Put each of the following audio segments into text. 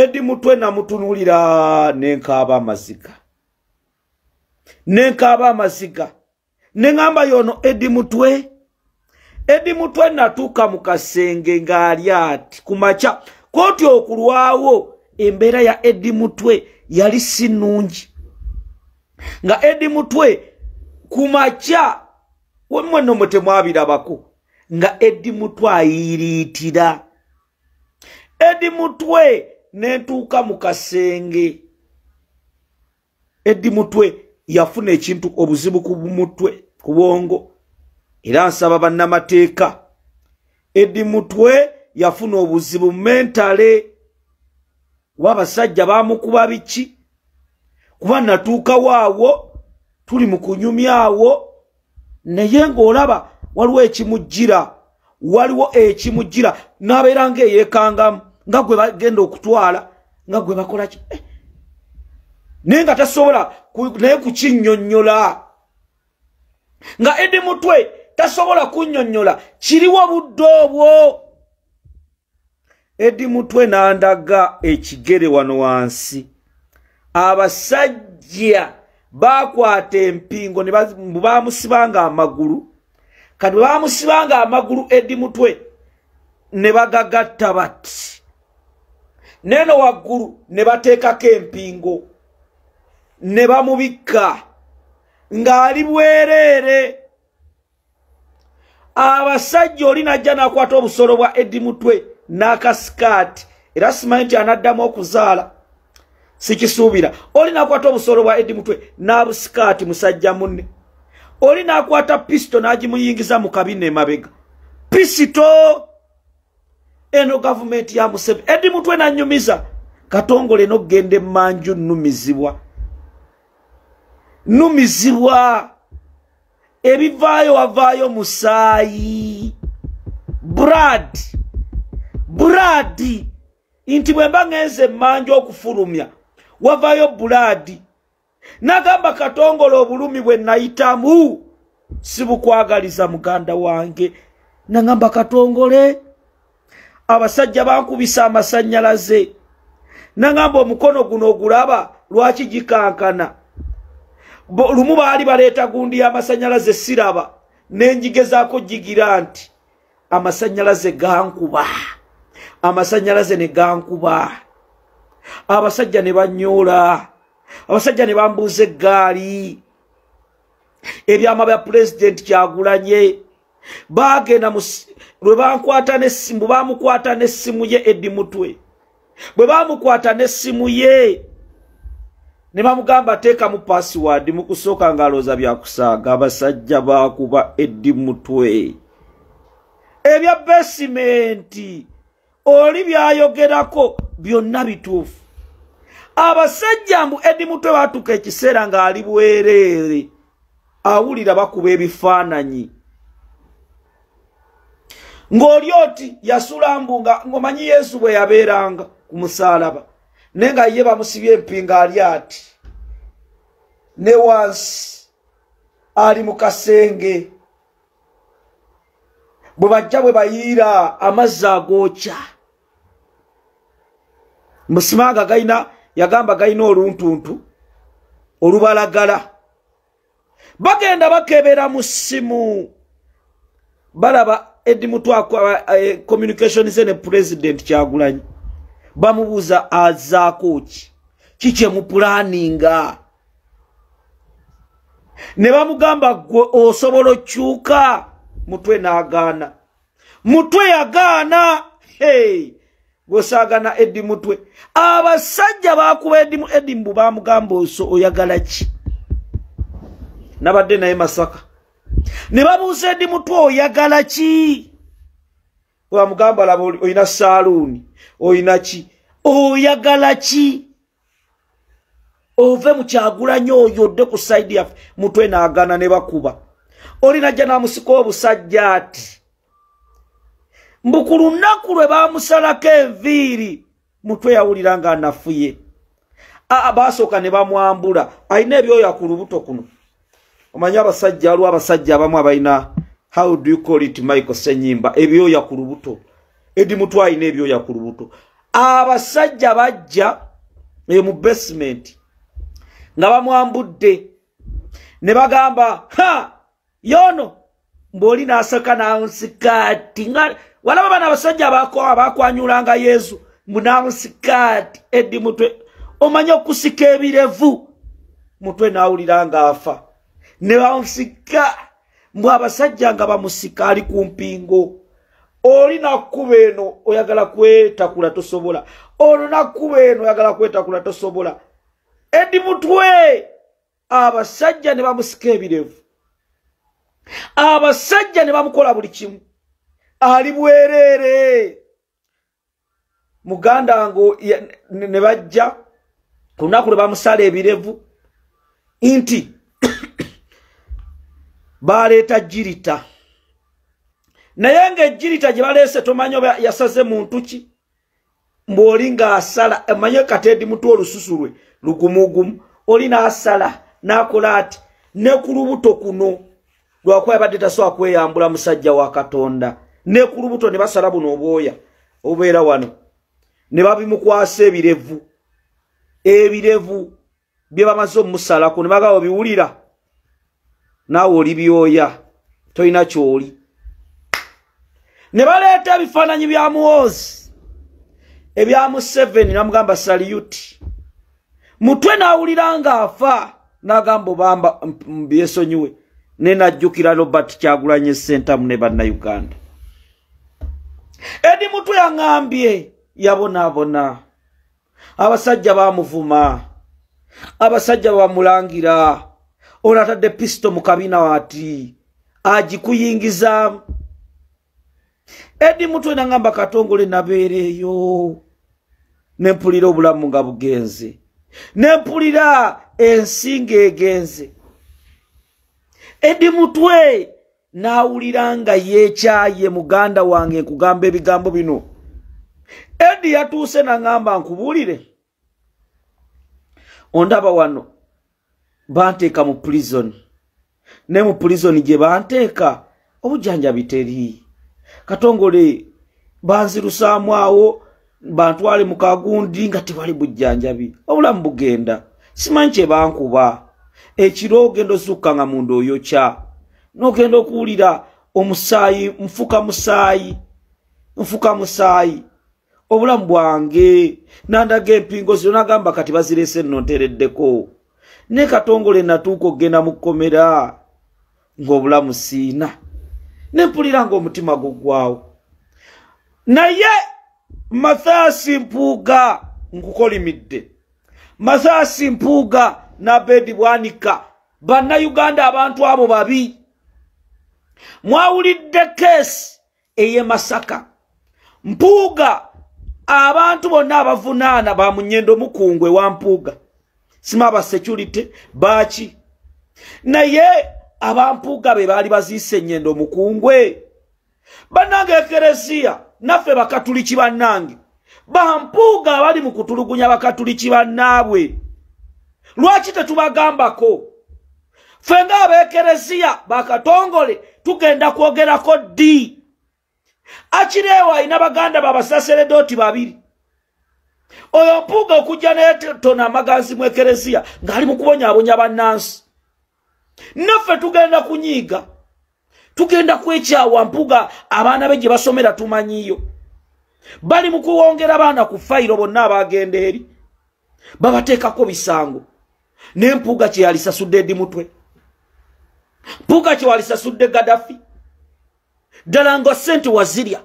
Edi Mutwe namutunulira nenkaaba amaziga. Nengamba yono Edi Mutwe. Edi Mutwe natuuka mu kasenge ng'ali ati kumacha koti okulwawo embeera ya Edi Mutwe yali si nnungi. Nga Edi Mutwe kumacha wemwe no mutemwabirabako nga Edi Mutwe ayiriitira. Edi Mutwe netuuka mu kasenge. Edi Mutwe yafuna ekintu obuzibu ku mutwe ku bwongo era nsaba bannamateeka. Edi Mutwe yafuna obuzibu mentale wabasajja bamukuba biki kuba natuuka waawo tuli mu kunyumyawo naye ng'olaba waliwo ekimujjira n'abeera ng'eyeekangamu nga gwe bagenda okutwala nga gwe bakola ki naye nga tasobola naye kukinnyonnyola nga Edi Mutwe tasobola kunnyonnyola kiriwo budde obwo. Edi Mutwe nandaga ekigere wano wansi. Abasajja bakwata empingo ne bamusibanga amagulu. Kati bamusibanga amagulu Edi Mutwe ne bagagatta bati. Neno waggulu ne bateekako empingo ne bamubikka ng'ali bwereere. Abasajja oli najja n'akwata obusolo bwa Edi Mutwe n'akasikaati era simanyi nti anaddamu okuzaala sikisuubira. Oli n'akwata obusolo bwa Edi Mutwe n'abusikaati musajja munne. Oli n'akwata pisito n'agimuyingiza mu kabina emabega. Pisito eno gavumenti ya Museveni. Edi Mutwe n'annyumiza Katongole n'okugenda emmanju nnumizibwa. Ebivaayo wavaayo musaayi. Brad inti bwemba ngenze emmanju okufulumya wavaayo buladi. Nagamba Katongole obulumi bwe nayitamu sibukwagaliza muganda wange. Nagamba Katongole abasajja bankubisa amasannyalaze. Nagamba omukono guno ogulaba lwaki gikankana. Lumu baali baleeta gundi y'amasannyalaze siraba nenjigezaako jigira nti amasannyalaze gankuba. Amasannyalaze ne gankuba. Abasajja ne banyoola. Abasajja ne bambuuza eggaali. Ebyama bya Pulezidenti Kyagulanyi bagenda lwe bankwata n'essimu bamukwata n'essimu ye Edi Mutwe. Bwe bamukwata n'essimu ye ne bamugamba teeka mu password mu kusooka ng'alooza byakusaaga. Abasajja baakuba Edi Mutwe. Ebya besimenti oli byayogerako byonna bituufu. Abasajja mbu Edi Mutwe baatuka ekiseera ng'ali bwereere awulira bakuba ebifaananyi. Ng'oli oti yasula mbu ng'omanyi Yesu bwe yabeeranga ku musaalaba naye nga ye bamusibye empinga ali ati ne wansi ali mu kasenge. Bwe bajja bwe bayiira amazzi agookya musimanga yagamba gayina oluntuntu olubalagala. Bagenda bakebera mu ssimu balaba Edi Mutwe communication ze ne President Kyagulanyi bamubuuza azaako ki kye mu planinga. Ne bamugamba gwe osobola okyuka. Mutwe n'agaana. Mutwe yagaana. Gwosaagana Edi Mutwe. Abasajja baakuba Edi mbu bamugamba oyagala ki. Nabadde naye Masaka. Ne babuuza Edi Mutwe oyagala ki. Bamugamba laba oyina saaluuni. Oyina ki. Oyagala ki. Ove mu Kyagulanyi oyodde ku side yaffe. Mutwe n'agaana ne bakuba. Oli najja n'amusika obusajja ati mbu ku lunaku lwe baamusalako enviiri Mutwe yawulira nga anafuye. Baasooka ne bamwambula. Alina ebyoya ku lubuto kuno. Omanyi abasajja waliwo abasajja abamu abalina how do you call it Michael Senyimba ebyoya ku lubuto. Edi Mutwe alina ebyoya ku lubuto. abasajja bajja mu basement nga bamwambudde ne bagamba ha yono mboli nasaka na nsikati nga wala bana abasajja abakwanyulanga Yesu muna nsikati Eddie Mutwe omanyo kusika ebirevu Mutwe nawuliranga afa ne bamusika mbwa abasajja nga bamusika ali ku mpingo oli nakuba eno oyagala kwetakula tosobola ono nakuba eno oyagala kwetakula tosobola Eddie Mutwe abasajja ne bamusika ebirevu abasajja ne bamukola buli kimu ali bwerere muganda ngo ne bajja kunaku le bamusala ebirevu inti baleta jirita naye ng'ejjirita gye baleese tomanyo yasaze muntu ki mbw'oli ng'asala emanye kati Eddie Mutwe olususu lwe lugumugumu oli n'asala n'akola ati ne ku lubuto kuno lwakuba yabadde tasobola kweyambula musajja wa Katonda ne ku lubuto ne basala buno obwoya obubeera wano ne babimukwasa ebirevu bye bamaze omusalako ne bagaba biwulira naawe oli byoya tolina kyoli ne baleeta ebifaananyi bya Muhoozi ebya Museveni namugamba salute Mutwe n'awulira ng'afa n'agamba obamba byesonyiwe ne najjukira Robert Kyagulanyi Ssentamu ne bannayuganda Eddie Mutwe yaŋŋambye yabonaabona abasajja bamuvuma abasajja bamulangira onatadde pisto mu kabina wati agikuyingiza Eddie Mutwe n'aŋŋamba Katongole nabeereeyo nempulira obulamu nga bugenze nempulira ensinga egenze Eddie Mutwe n'awulira nga yeekyaye muganda wange nkugamba ebigambo bino Eddie yatuuse n'aŋŋamba nkubuulire ondaba wano banteeka mu prison ne mu prison gye banteeka obujjanjabi teri Katongole banzirusaamu awo bantwale mu kagundi nga tewali bujjanjabi obulamu bugenda simanyi kye bankuba ekiro ogenda osukka nga munda oyokya n'ogenda okuwulira omusaayi nfuka musaayi obulamu bwange nandaga empingo zino nagamba kati bazirese nno ntereddeko ne Katongole natuuka okgenda mu kkomera ng'obulamu siina nempulira ng'omutima guggwawo naye Mathias Mpuuga nkukolimidde Mathias Mpuuga n'Abedi Bwanika bannayuganda abantu abo babi mwawulidde keesi eye Masaka Mpuuga abantu bonna abavunaana ba Munyendo Mukungwe wa Mpuuga simaba security baki naye abampuuga be baali baziise Nyendo Mukungwe bannange ekereziya naffe bakatuliki bannange bampuuga abali mu kutulugunya bakatuliki bannaabwe lwaki tetubagambako ffe ng'abekereziya bakatongole tugenda kwogerako ddi akireewo alina baganda babasaseredooti babiri oyo Mpuuga okujja netona amaganzi mu ekereziya ng'ali mu kubonyaabonya bannansi naffe tugenda kunyiiga tugenda kwekyawa Mpuuga abaana be gye basomera tumanyiyo bali mu kuwongera baana ku fayiro bonna abagenda eri babateekako bisango ne Mpuuga kye yalisasudde Eddie Mutwe Mpuuga kye walisasudde Gaddafi ddala ngo ssente wazirya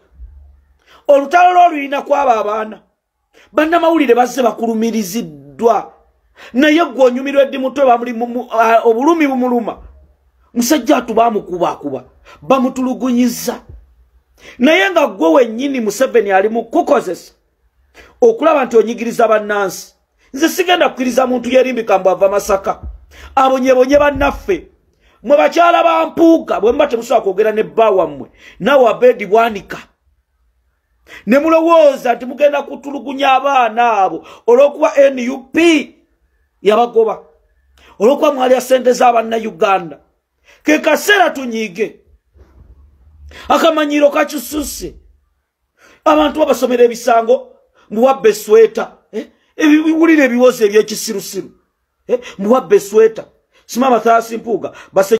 olutalo lw'olulina kwaba abaana bannamawulire bazze bakulumiriziddwa naye gwe onyumirwa Eddie Mutwe obulumi bumuluma musajja atu bamukubakuba bamutulugunyiza naye nga gwe wennyini Museveni ali mu kukozesa okulaba nti onyigiriza bannansi nze sigenda kukkiriza muntu yerimbika mbu ava Masaka abonyebonye bannaffe mwe bakyala ba Mpuuga bwe muba temusobola kwogera ne bba wammwe naawe Abedi Bwanika ne mulowooza nti mugenda kutulugunya abaana abo olw'okuba NUP yabagoba olw'okuba mwalya ssente z'abannayuganda ke kaseera tunyiige akamanyiiro kakyususe abantu babasomera ebisango mbuwabbe sweta ebiwulire ebiwozi ebyekisirusiru mbuwabbe sweta simama thasi mpuga base